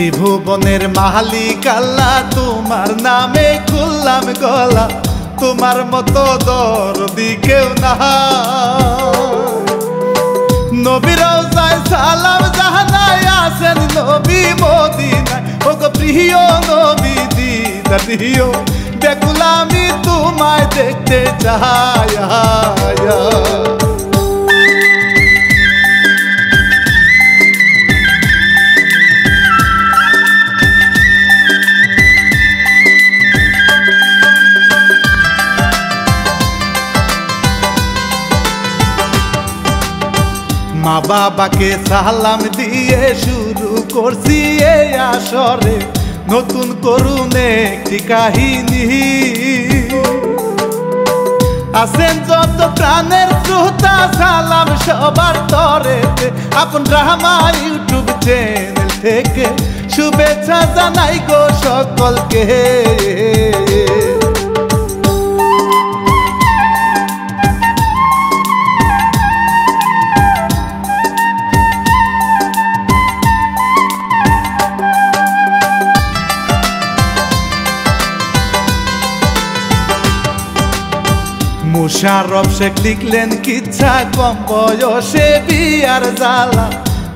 ত্রিভুবনের মালিক আল্লাহ তোমার নামে খুললাম গলা, তোমার মতো দরদি কেউ না। নবীর রওজায় সালাম জানাই আছেন নবী মদিনায়, ওগো প্রিয় নবী দিদার দিও, ব্যাকুল আমি তোমায় দেখতে চাই। মা বাবাকে সালাম দিয়ে শুরু করছি এই আসরে নতুন করুন একটি কাহিনী। আছেন যত প্রাণের শ্রোতা সালাম সবার তরেতে, আপন রাহমা ইউটিউব চ্যানেল থেকে শুভেচ্ছা জানাই গো সকলকে। মুশারফ শেখ লিখলেন কিচ্ছা কম বয়সে বিয়ার জ্বালা,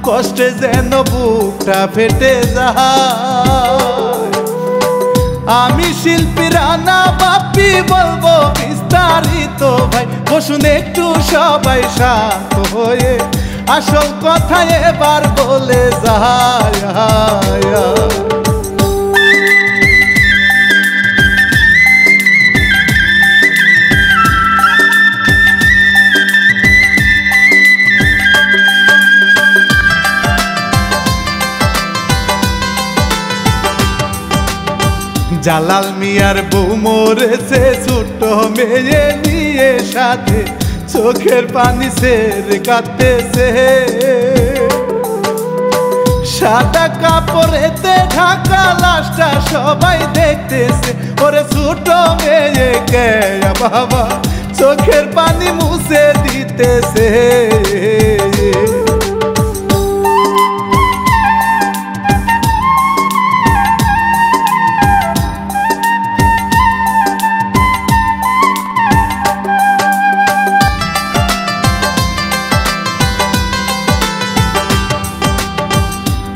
কষ্টে যেন বুকটা ফেটে যায়। আমি শিল্পী রানা বাপি বলবো বিস্তারিত ভাই, বসুন একটু সবাই শান্ত হয়ে আসল কথা এবার বলে যায়। জালাল মিয়ার বউ মরেছে ছোট মেয়ে নিয়ে সাথে, চোখের পানি সের কাঁদতেছে। সাদা কাপড়েতে ঢাকা লাশটা সবাই দেখতেছে, ওরে ছোট মেয়ে কে বাবা চোখের পানি মুছে দিতেছে।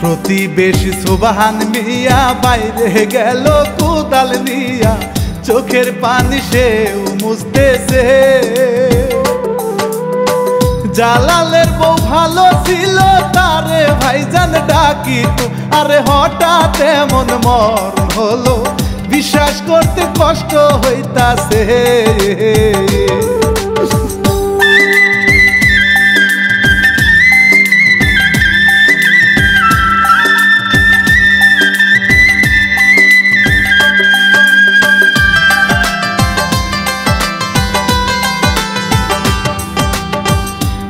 প্রতিবেশী সুবহান মিয়া বাইরে গেল কোদাল নিয়া, চোখের পানি সেও মুছতেছে। জালালের বউ ভালো ছিল তারে ভাইজান ডাকিত, আরে হঠাৎ এমন মরণ হলো বিশ্বাস করতে কষ্ট হইতাছে।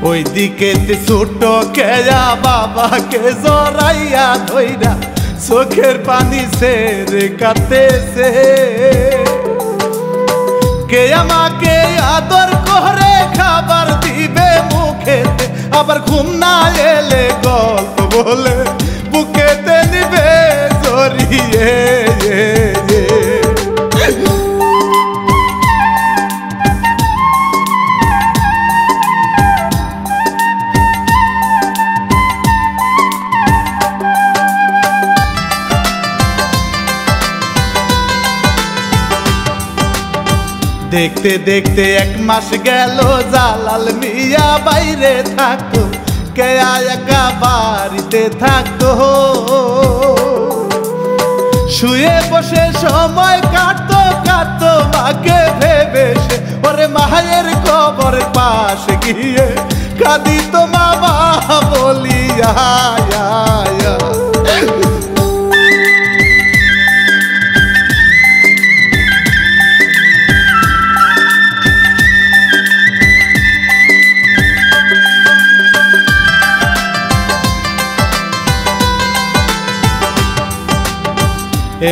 ওইদিকে ছোট কেয়া বাবাকে জড়াইয়া ধইরা চোখের পানি সের কাঁদতেছে। কে আমাকে আদর করে খাবার দিবে মুখেতে, আবার ঘুম না এলে গল্প বলে বুকেতে নিবে জড়িয়ে। দেখতে দেখতে এক মাস গেল, জালাল মিয়া বাইরে থাকতো, কেয়া একা বাড়িতে থাকতো। শুয়ে বসে সময় কাটতো কাটতো মাকে ভেবে সে, ওরে মায়ের কবরের পাশে গিয়ে কাঁদিত মামা বলিয়া।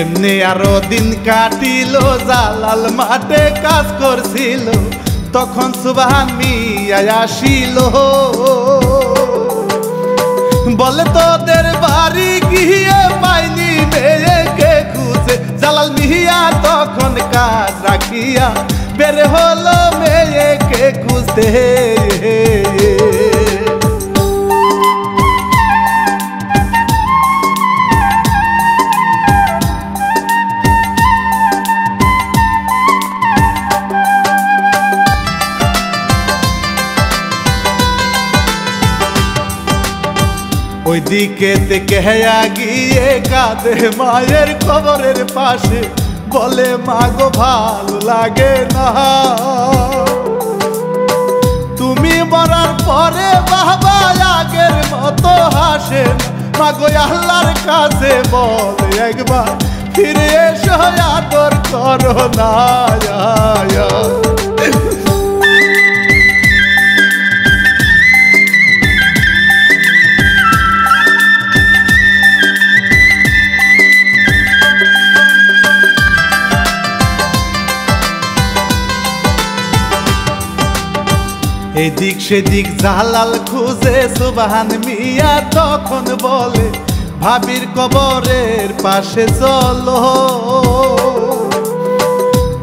এমনি আরো দিন কাটিল, জালাল মাঠে কাজ করছিল, তখন সুবহান মিয়া আসিল। বলে তোদের বাড়ি গিয়ে পাইনি জালাল মিয়া তখন কাজ রাখিয়া বের হলো মেয়েকে খুঁজতে। ওইদিকে থেকে গিয়ে কাঁদে মায়ের কবরের পাশে, বলে মা গো ভালো লাগে না, তুমি মরার পরে বাবা আগের মতো হাসে না। মা গো আল্লাহর কাছে বলে একবার ফিরে এসো, আদর করো না। এদিক সেদিক জালাল খুঁজে সুবহান মিয়া তখন বলে ভাবির কবরের পাশে চলো।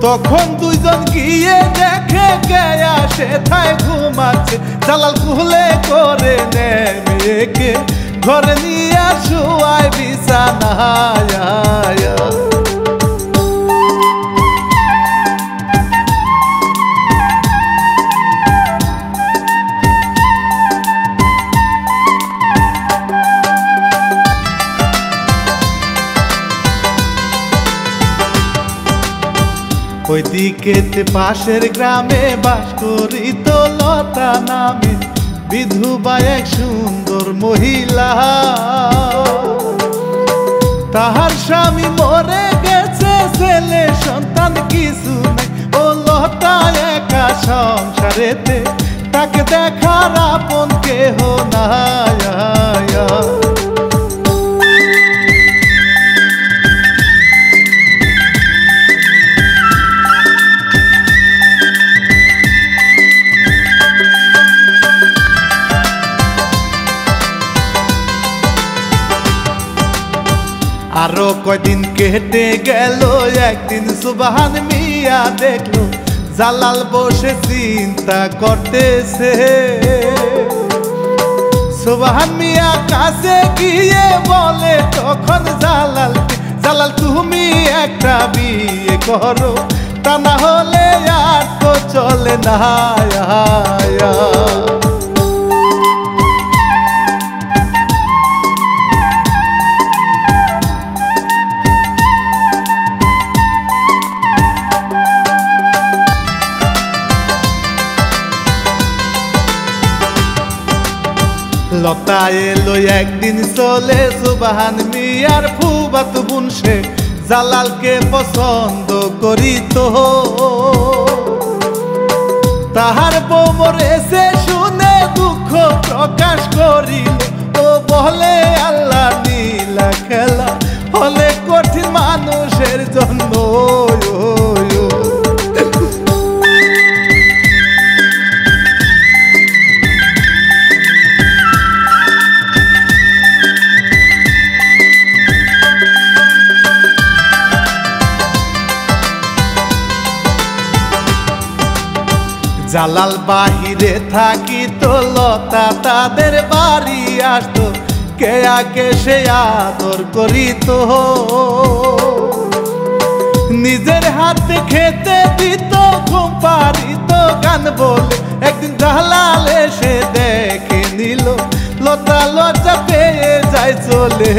তখন দুইজন গিয়ে দেখে কে আসে থায় ঘুমাচ্ছে, জালাল কুলে করে নেয় মেয়েকে ঘরে নিয়ে শুয়ায় বিছানায়। ওইদিকে পাশের গ্রামে বাস করিত লতা নামে বিধবা এক সুন্দর মহিলা। তাহার স্বামী মরে গেছে, ছেলে সন্তান কিছু নাই, ও লতা একা সংসারেতে, তাকে দেখার আপন কেহ নাই। আরো কয়দিন কেটে গেল, একদিন সুবহান মিয়া দেখলো জালাল বসে চিন্তা করতেছে। সুবহান মিয়া কাছে গিয়ে বলে তখন জালাল, জালাল তুমি একটা বিয়ে করো, তা না হলে আর তো চলে না। লতা এলো একদিন চলে, সুবহান মিয়ার ফুফাতো বোন সে জালালকে পছন্দ করিত। তাহার বউ মরেছে শুনে দুঃখ প্রকাশ করিল, ও বলে আল্লাহ নীলা খেলা হলে কঠিন মানুষের জন্য। জালাল বাহিরে থাকিত, লতা তাদের বাড়ি আসতো, কে আগে সে আদর করিত, নিজের হাতে খেতে দিত, ঘুম পাড়িত গান বলে। একদিন জালাল এসে দেখে নিল, লতা লজ্জা পেয়ে যায় চলে।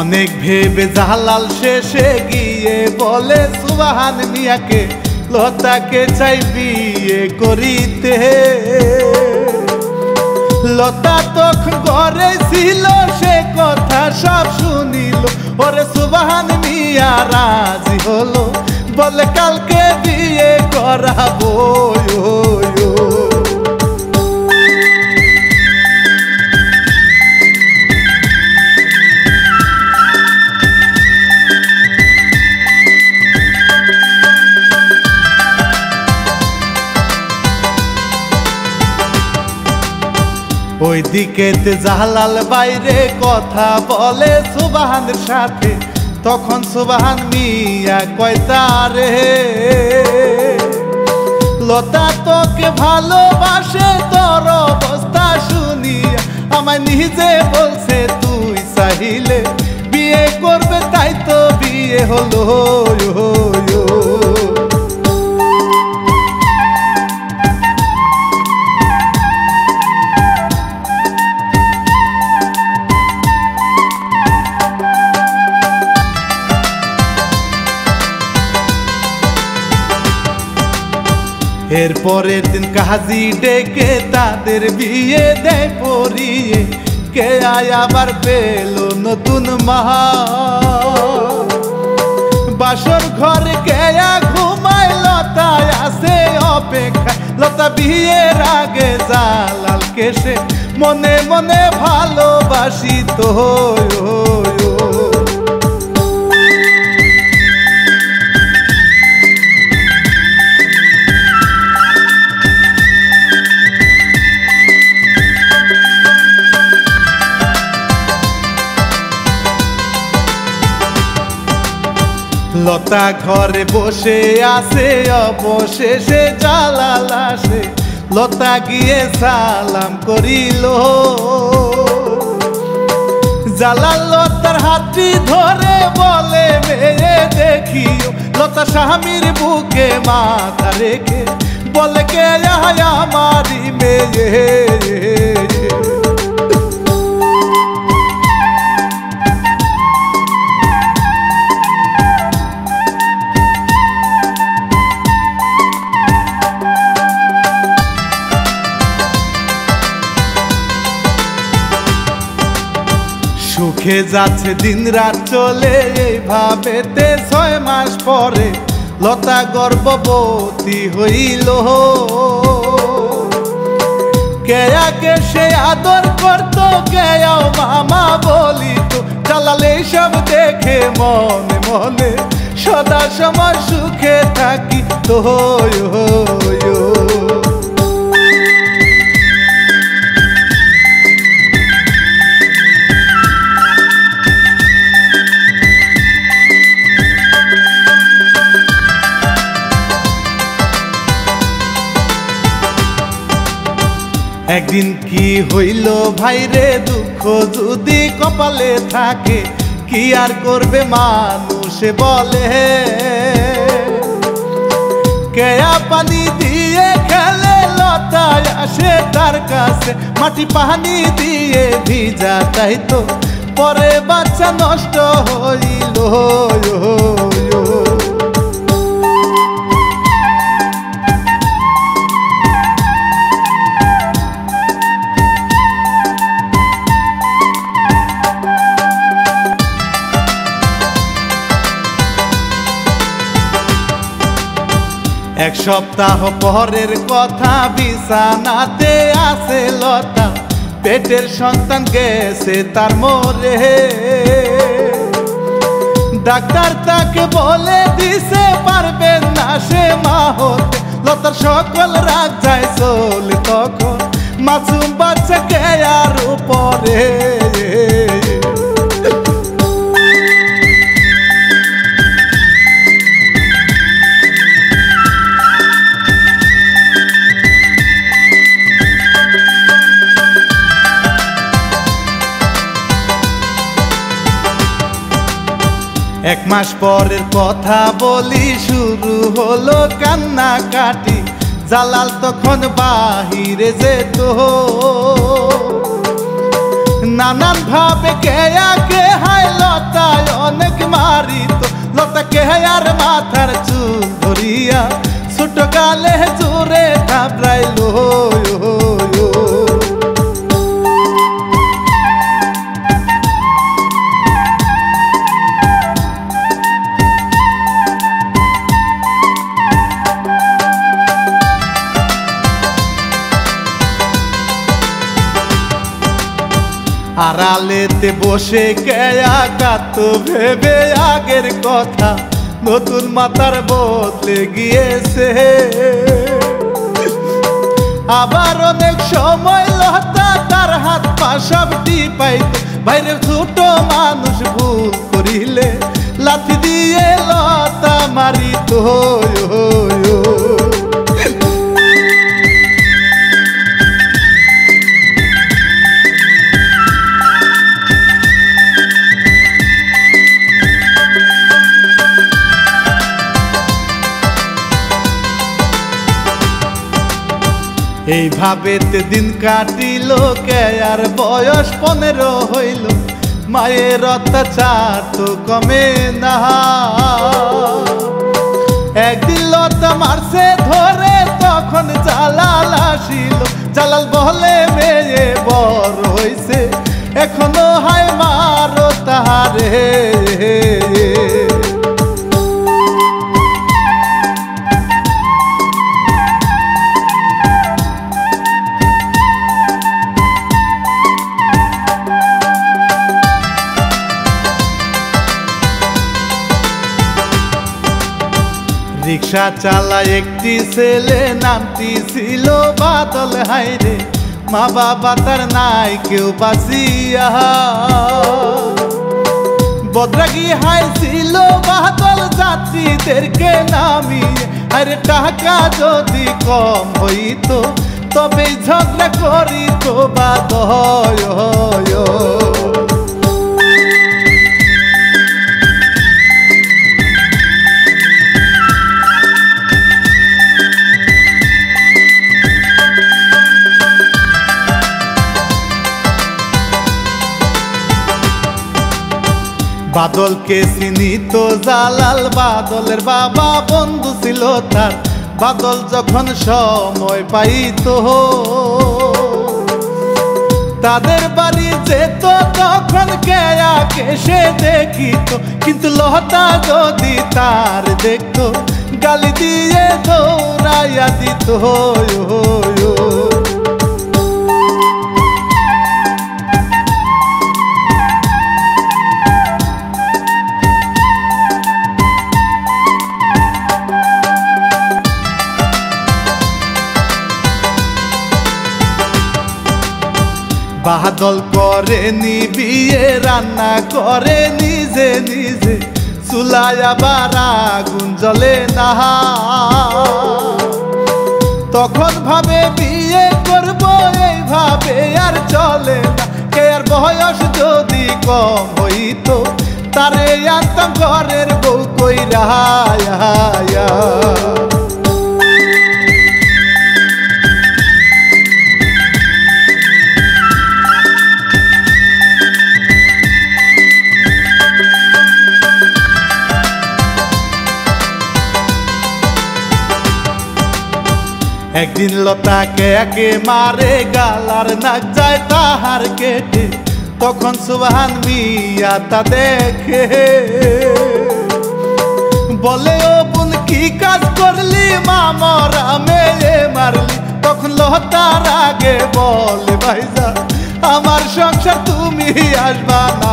অনেক ভেবে জালাল শেষে গিয়ে বলে সুবহান মিয়াকে, লতাকে চাই বিয়ে করিতে। লতা তখন ঘরে ছিল, সে কথা সব শুনিল, ওরে সুবহান মিয়া রাজি হলো, বলে কালকে বিয়ে করাবো। ওইদিকে জাহালাল বাইরে কথা বলে সুবহানের সাথে, তখন সুবহান মিয়া কয় তারে লতা তোকে ভালোবাসে, তোর অবস্থা শুনিয়া আমায় নিজে বলছে তুই চাইলে বিয়ে করবে, তাই তো বিয়ে হলো। এরপরের দিন কাজী ডেকে তাদের বিয়ে দেয় পরিয়ে, কে আবার পেল নতুন মাহা বাসর ঘরে কেয়া ঘুমায়, লতায় আসে অপেক্ষায়, লতা বিয়ের আগে জালালকে সে মনে মনে ভালোবাসিত। লতা ঘরে বসে আছে, অবশেষে জালাল আসে, লতা গিয়ে সালাম করিল। জালাল লতার হাতটি ধরে বলে মেয়ে দেখিও, লতা স্বামীর বুকে মাথা রেখে বলে কে আমারি মেয়ে। সুখে যাচ্ছে দিন রাত চলে, এইভাবেতে 6 মাস পরে লতা গর্ভবতী হইল। কেয়াকে সে আদর করত, কেয়াও মামা বলিত, জালাল এইসব দেখে মনে মনে সদা সময় সুখে থাকি তো। একদিন কি হইল ভাইরে, দুঃখ যদি কপালে থাকে কি আর করবে মানুষে বলে, কেয়া পানি দিয়ে খেলে, লতায় আসে তার কাছে মাটি পানি দিয়ে ভিজা, তাই তো পরে বাচ্চা নষ্ট হইল। এক সপ্তাহ পরের কথা, বিছানাতে আছে লতা, পেটের সন্তান গেছে তার মরে। ডাক্তার তাকে বলে দিছে পারবে না সে মা হতে, লতার সকল রাগ যায় চলে তখন মাসুম বাচ্চা কেয়ার উপরে। এক মাস পরের কথা বলি, শুরু হলো কান্নাকাটি, জালাল তখন বাহিরে যেত, নানান ভাবে কেয়াকে হায় লতায় অনেক মারিত, লতা কেয়ার মাথার চুল ধরিয়া ছোট গালে জোরে থাপড়াইল। আড়ালেতে বসে কেয়া কাত ভেবে আগের কথা, নতুন মাতার বদলে গিয়েছে। আবার অনেক সময় লতা তার হাত পা সব টিপাইতো। বাইরে ছোট মানুষ ভুল করিলে লাথি দিয়ে লতা মারিত। এইভাবেতে দিন কাটিল কে আর বয়স 15 হইল। মায়ের অত্যাচার তো কমে না। একদিন লতা মারছে ধরে তখন জালাল আসিল। জালাল বলে মেয়ে বড় হইছে এখনো হায় মারো তাহারে। রিক্সা চালা একটি ছেলে নামটি ছিল বাদল। হাইরে মা বাবা তার নাই কেউ বাঁচিয়া। বদরাগি হাই ছিল বাদল যাত্রীদেরকে নামিয়ে। আরে টাকা যদি কম হইতো তবে ঝগড়া করিত বাদল। বাদলকে চিনিত জালাল, বাদলের বাবা বন্ধু ছিল তার। বাদল যখন সময় পাইত তাদের বাড়ি যেত তখন কেয়াকে সে দেখিত। কিন্তু লতা যদি তার দেখত গালি দিয়ে দৌড়াইয়া দিত। বাদল করেনি বিয়ে, রান্না করে নিজে নিজে। চুলায় আবার আগুন জ্বলে না। তখন ভাবে বিয়ে করব এইভাবে আর চলে না। কে আর বয়স যদি কম হইতো তারে আনতাম ঘরের বউ কইরা। একদিন লতাকে একে মারে গালার নাক যায় তাহার কেটে। তখন সুবহান মিয়া তা দেখে বলে ও বোন কি কাজ করলি, মা মরা মেয়ে মারলি। তখন লতার আগে বলে ভাইজা আমার সংসার তুমি আসবা না।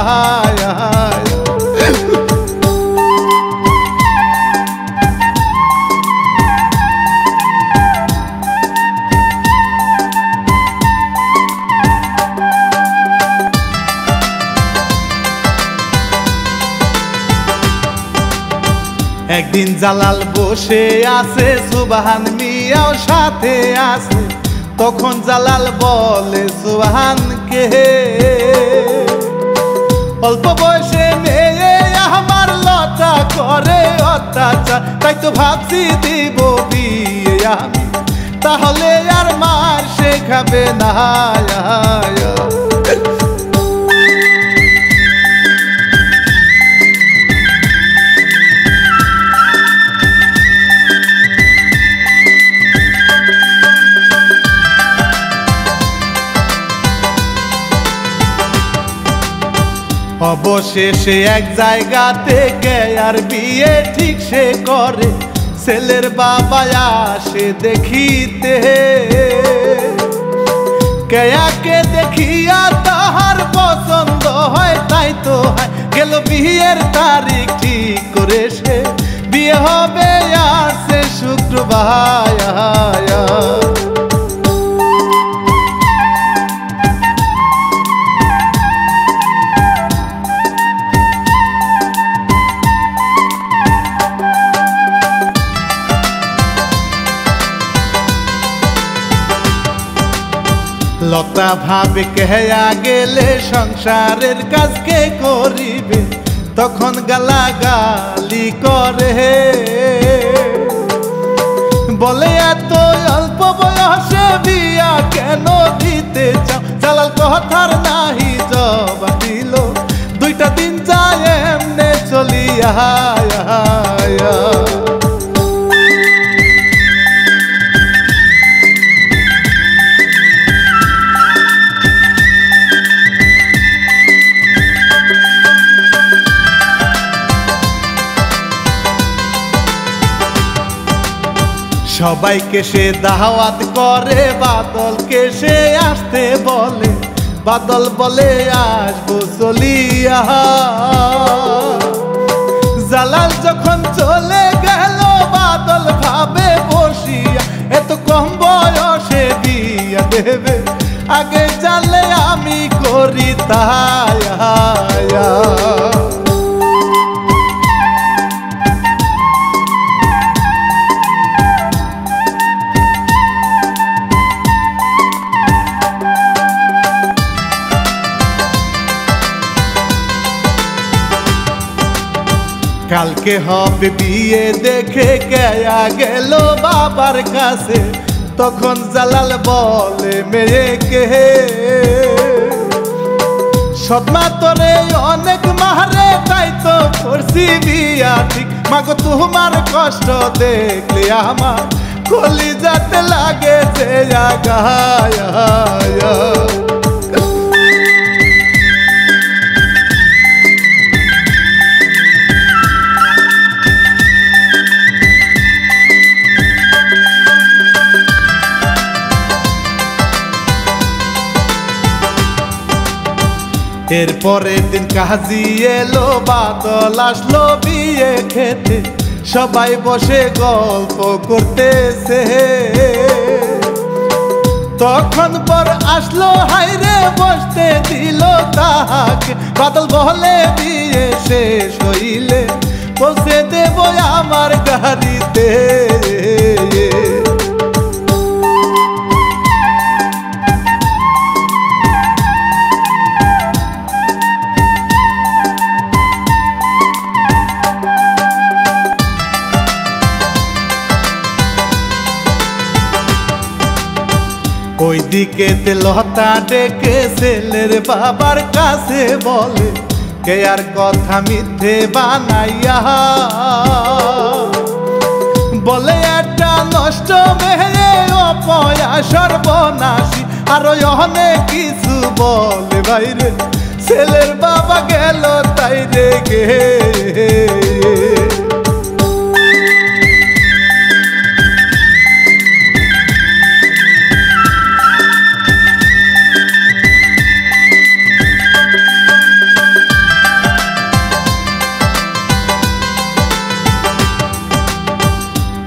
একদিন জালাল বসে আছে, সুবহান মিয়াও সাথে আছে। তখন জালাল বলে সুবহানকে অল্প বয়সে মেয়ে আমার লতা করে অত্যাচার। তাই তো ভাবছি দিব বিয়ে আমি, তাহলে আর মার সে খাবে না। অবশেষে এক জায়গাতে কেয়ার বিয়ে ঠিক সে করে। ছেলের বাবা আসে দেখিতে, কেয়াকে দেখিয়া তাহার পছন্দ হয়। তাই তো গেল বিয়ের তারিখ ঠিক করে সে। বিয়ে হবে আর সে শুক্রবার। লতা ভাবে কেয়া গেলে সংসারের কাজ কে করিবে, তখন গালাগালি করে বলে এত অল্প বয়সে বিয়া কেন দিতে চাও। জালাল কথার নাহি জবাব দিল, 2টা দিন যায় এমনে চলিয়া। সবাইকে সে দাওয়াত করে, বাদলকে সে আসতে বলে। বাদল বলে আসবো চলিয়া। জালাল যখন চলে গেল বাদল ভাবে বসিয়া, এত কম বয়সে বিয়া দেবে, আগে জানলে আমি করি তাই। কালকে হবে বিয়ে দেখে কেয়া গেল বাবার কাছে, তখন জালাল বলে মেয়েকে সদমা তোরে অনেক মারে, তাই তো করছি বিয়া ঠিক। মাগো তোমার কষ্ট দেখলে আমার কলিজাতে লাগে যে আগায়া। এরপরের দিন কাজী এলো, বাদল আসলো বিয়ে খেতে, সবাই বসে গল্প করতেছে। তখন পর আসলো হাইরে বসতে দিল তাহাকে। বাদল বলে বিয়ে শেষ হইলে পৌঁছে দেব আমার গাড়িতে। ওইদিকে লতা ডেকে ছেলের বাবার কাছে বলে, কে আর কথা মিথ্যে বানাইয়া। বলে একটা নষ্ট মেয়ে অপয়া সর্বনাশী, আরো অনেক কিছু বলে বাইরে। ছেলের বাবা গেল তাই রেগে।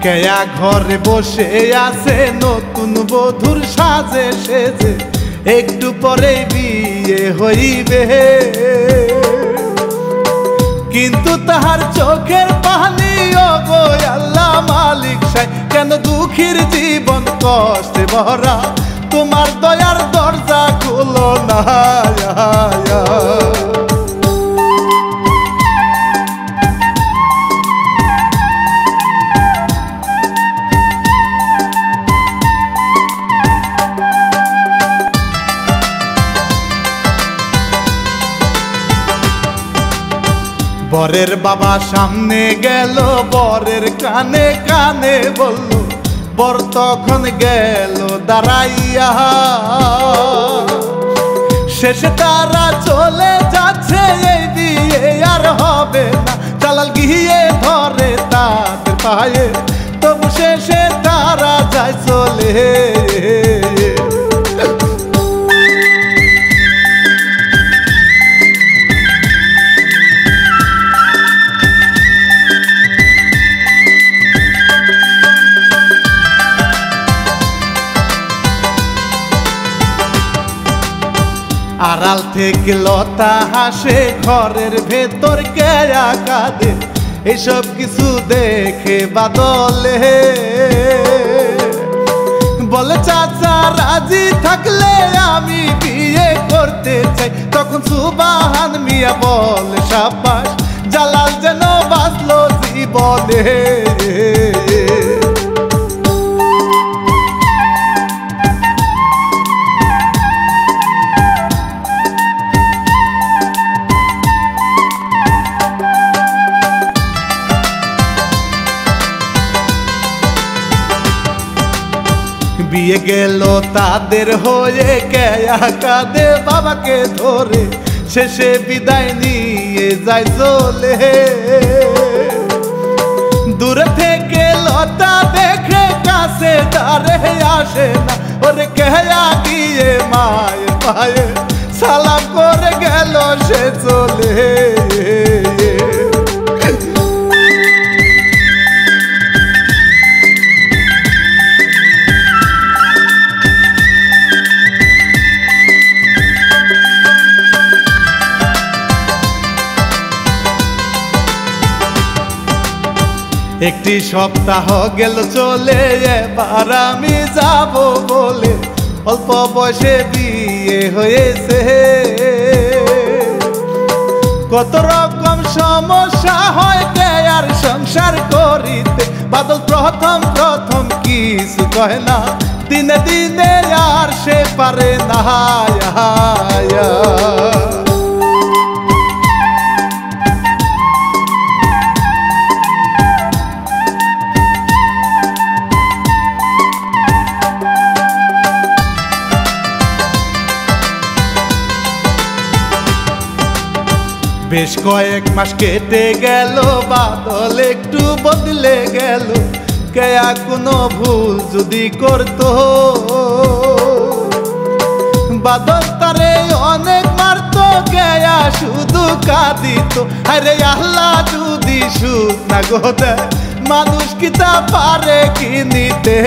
কেয়া ঘরে বসে আছে নতুন বধূর সাজে সেজে, একটু পরেই বিয়ে হইবে। কিন্তু তাহার চোখের পানি ওগো আল্লাহ মালিক সাই, কেন দুঃখীর জীবন কষ্টে ভরা, তোমার দয়ার দরজা খুলো না। বরের বাবা সামনে গেল, বরের কানে কানে বলল, বর তখন গেল দাঁড়াইয়া। শেষে তারা চলে যাচ্ছে, এই বিয়ে আর হবে না। জালাল গিয়ে ধরে তাদের পায়ে, তবু শেষে তারা যায় চলে। আড়াল থেকে লতা হাসে, ঘরের ভেতর কেয়া কাঁদে, এসব কিছু দেখে বাদলে বলে চাচা রাজি থাক থাকলে আমি বিয়ে করতে চাই। তখন সুবহান মিয়া বলে শাবাশ, জালাল যেন বাঁচলো জীবনে। বিয়ে গেল তাদের হয়ে, কেয়া কাঁদে বাবাকে ধরে, শেষে বিদায় নিয়ে যায় চলে। দূরে থেকে লতা দেখে কাছে দাঁড়ে আসে না, ওরে কেয়া গিয়ে মায়ের পায়ে সালাম করে গেল সে চলে। একটি সপ্তাহ গেল চলে, এবার আমি যাব বলে অল্প বয়সে বিয়ে হয়েছে। কত রকম সমস্যা হয় কেয়ার সংসার করিতে, বাদল প্রথম প্রথম কিছু কয় না, দিনে দিনে আর সে পারে না। বেশ কয়েক মাস কেটে গেল, বাদল একটু বদলে গেল। কেয়া কোনো ভুল যদি করতো, বাদল তারে অনেক মারতো, কেয়া শুধু কাঁদিত। আরে আল্লাহ যদি সুখ না গো দেয়, মানুষ কি তা পারে কি নিতে।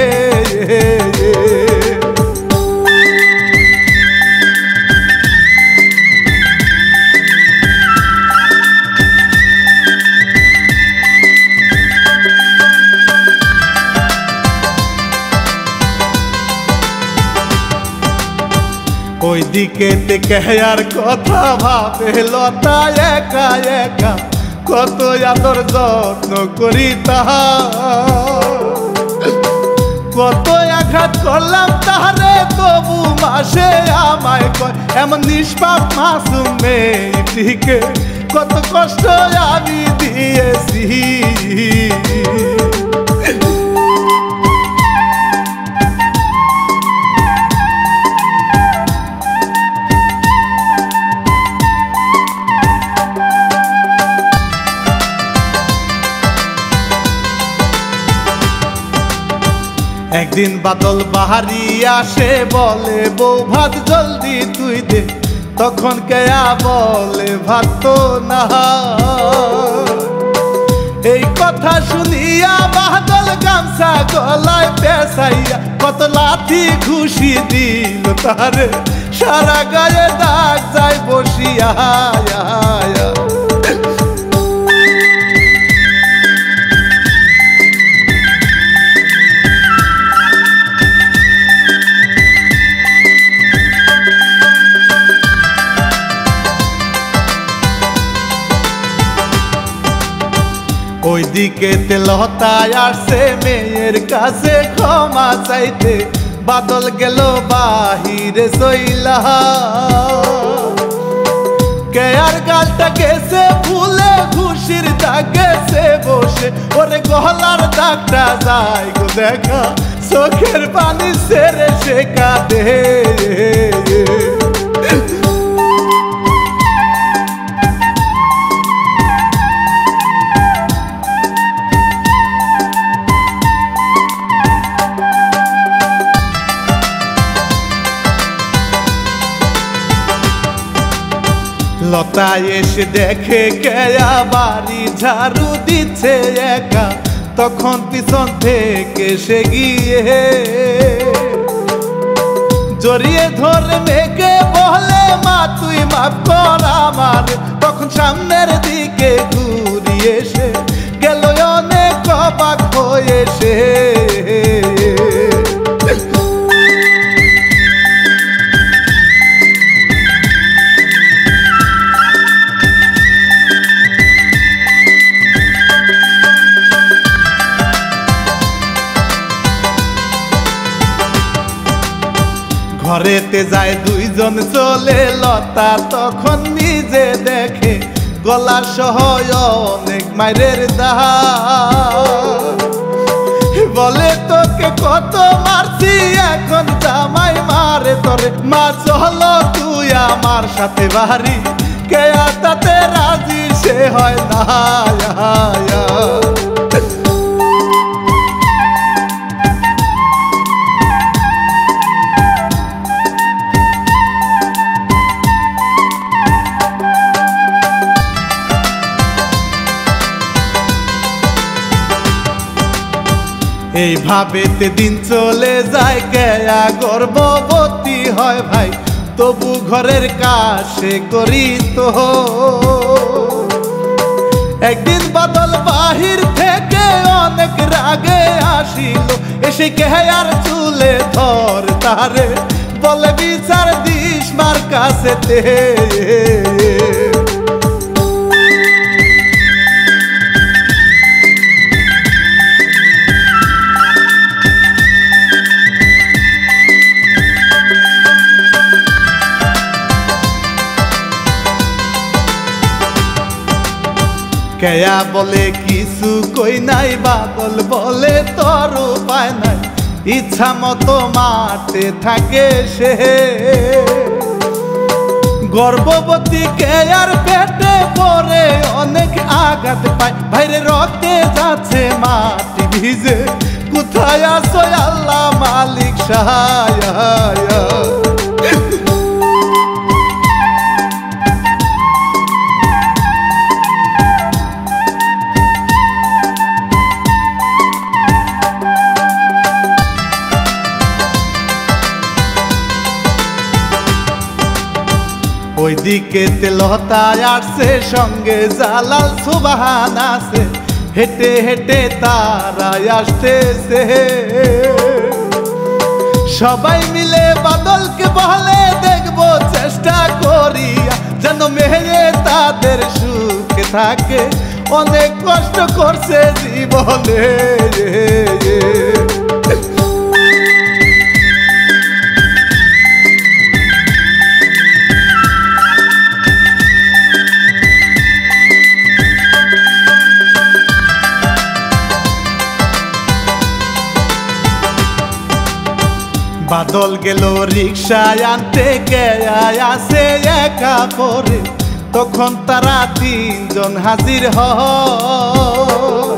ওইদিকে কেয়ার কথা ভাবে লতা একা একা, কত আদর যত্ন করি তাহা। কত আঘাত করলাম তাহারে, তবু মাসে আমায় কয় এমন নিষ্পাপ মাসুম মেয়েটিকে কত কষ্ট আমি দিয়েছি। একদিন বাদল বাহারি আসে, বলে বউ ভাত জলদি তুই দে। তখন কেয়া বলে ভাত তো না। এই কথা শুনিয়া বাদল গামছা গলায় পেঁচাইয়া কত লাথি ঘুষি দিল তারে, সারা গায়ে দাগ যায় বসিয়া। ওইদিকে লতায় আসছে মেয়ের কাছে ক্ষমা চাইতে, বাদল গেল বাহিরে চইলা। কেয়ার গালটা গেছে ফুলে, খুশির দাগ গেছে বসে, ওরে গলার দাগটা যায় গো দেখা, চোখের পানি ছেড়ে সে কাঁদে। লতা এসে দেখে কেয়া বাড়ি ঝাড়ু দিচ্ছে একা, তখন পিছন থেকে সে গিয়ে জড়িয়ে ধরে মেয়েকে বলে মা তুই মাফ কর আমার। তখন সামনের দিকে ঘুরিয়ে এসে গেল অনেক অবাক হয়ে সে। ঘরেতে যায় দুইজন চলে, লতা তখন নিজে দেখে গলা সহ অনেক মায়ের দাগ। বলে তোকে কত মারছি, এখন জামাই মারে তোরে, মা চলো তুই আমার সাথে বাড়ি, কে তাতে রাজি সে হয় না। এইভাবেতে দিন চলে যায়, কেয়া গর্ভবতী হয় ভাই, তবু ঘরের কাছে করি তো। একদিন বাদল বাহির থেকে অনেক রাগে আসিল, এসে কেয়ার চুলে ধর তারে, বলে বিচার দিস মার কাছেতে। কেয়া বলে কিছু কই নাই, বাদল বলে তোর উপায় নাই, ইচ্ছা মতো মারতে থাকে সে। গর্ভবতী কেয়ার পেটে পরে অনেক আঘাত পায়, ভাইরে রক্তে যাচ্ছে মাটি ভিজে, কোথায় আছো আল্লাহ মালিক সহায়। ওইদিকে লতা আসছে, সঙ্গে জালাল সুবহান আছে, হেঁটে হেঁটে তারা আসতেছে। সবাই মিলে বাদলকে বলে দেখবো চেষ্টা করিয়া, যেন মেয়ে তাদের সুখে থাকে, অনেক কষ্ট করছে জীবনে। বাদল গেল রিক্সায় আনতে, কেয়া আসে একা পরে, তখন তারা তিনজন হাজির হয়।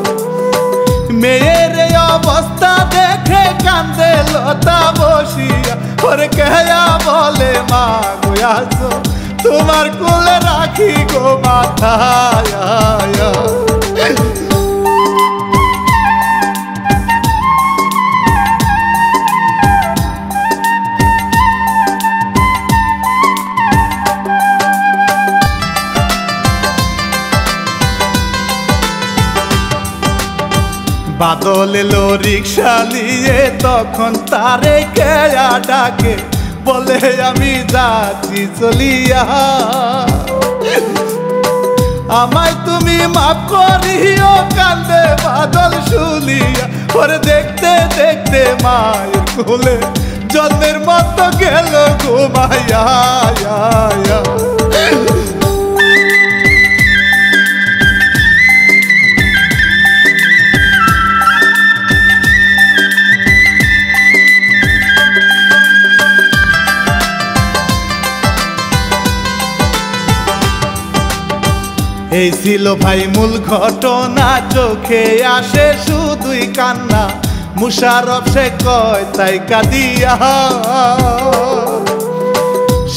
মেয়ের অবস্থা দেখে কান্দে লতা বসিয়া, ওরে কেয়া বলে মা গো আছো, তোমার কোলে রাখি গো মাথায়। বাদল এলো রিক্সা নিয়ে, তখন তারে কেয়া ডাকে, বলে আমি যাচ্ছি চলিয়া, আমায় তুমি মাফ করিও। কান্দে বাদল শুনিয়া, ওরে দেখতে দেখতে মায়ের কোলে জন্মের মতো গেল ঘুমাইয়া। এই ছিল ভাই মূল ঘটনা, চোখে আসে শুধুই কান্না, মুশারফ সে কয় তাই কাঁদিয়া।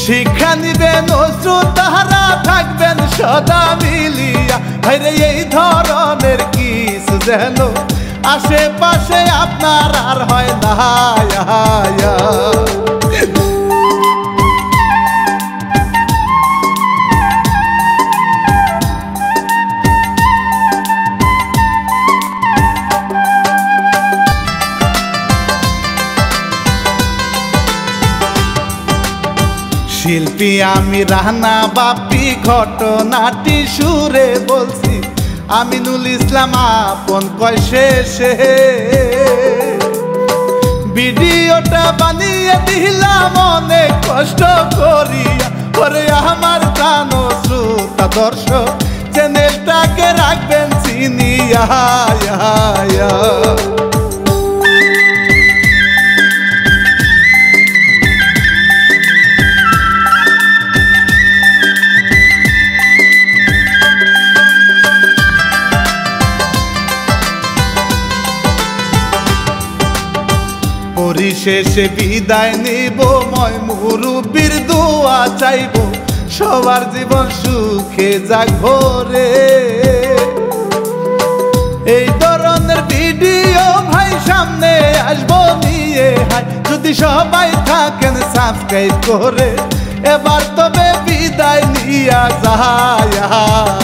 শিক্ষা নিবেন অশ্রু তাহারা, থাকবেন সদা মিলিয়া, ভাইরে এই ধরনের কিছু যেন আশেপাশে আপনার আর হয় না। শিল্পী আমি রানা বাপি, ঘটনাটি সুরে বলছি, আমিনুল ইসলাম আপন কয় শেষে। ভিডিওটা বানিয়ে দিলাম কষ্ট করিয়া ওরে আমার প্রাণ শ্রোতা দর্শক চ্যানেলটাকে রাখবেন চিনিয়া। পরিশেষে বিদায় নিব ময় মুরুব্বির দোয়া চাইব সবার জীবন সুখে যাক ভরে। এই ধরনের ভিডিও ভাই সামনে আসবো নিয়ে হাই, যদি সবাই থাকেন সাবস্ক্রাইব করে এবার তবে বিদায় নিয়া যায়।